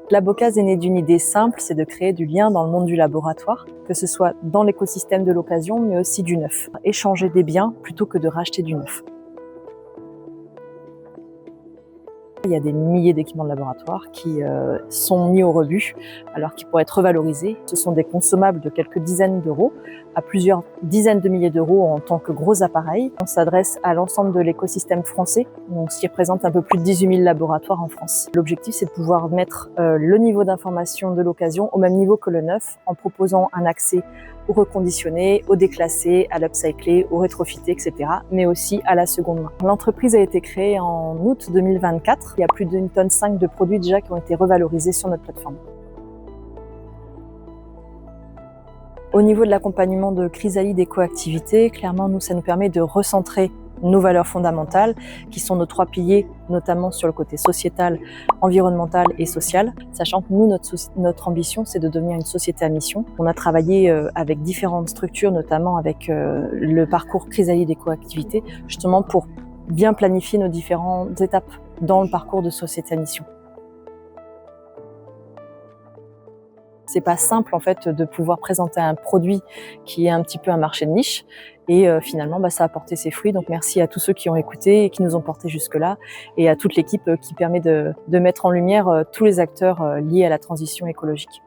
La Bocase est née d'une idée simple, c'est de créer du lien dans le monde du laboratoire, que ce soit dans l'écosystème de l'occasion, mais aussi du neuf. Échanger des biens plutôt que de racheter du neuf. Il y a des milliers d'équipements de laboratoire qui sont mis au rebut, alors qu'ils pourraient être revalorisés. Ce sont des consommables de quelques dizaines d'euros à plusieurs dizaines de milliers d'euros en tant que gros appareils. On s'adresse à l'ensemble de l'écosystème français, donc ce qui représente un peu plus de 18 000 laboratoires en France. L'objectif, c'est de pouvoir mettre le niveau d'information de l'occasion au même niveau que le neuf, en proposant un accès au reconditionné, au déclassé, à l'upcyclé, au rétrofité, etc., mais aussi à la seconde main. L'entreprise a été créée en août 2024. Il y a plus d'1,5 tonne de produits déjà qui ont été revalorisés sur notre plateforme. Au niveau de l'accompagnement de Chrysalide Écoactivité, clairement, ça nous permet de recentrer nos valeurs fondamentales, qui sont nos 3 piliers, notamment sur le côté sociétal, environnemental et social. Sachant que nous, notre ambition, c'est de devenir une société à mission. On a travaillé avec différentes structures, notamment avec le parcours Chrysalide Écoactivité, justement pour bien planifier nos différentes étapes dans le parcours de société à mission. C'est pas simple en fait de pouvoir présenter un produit qui est un petit peu un marché de niche et finalement ça a porté ses fruits. Donc merci à tous ceux qui ont écouté et qui nous ont portés jusque-là et à toute l'équipe qui permet de mettre en lumière tous les acteurs liés à la transition écologique.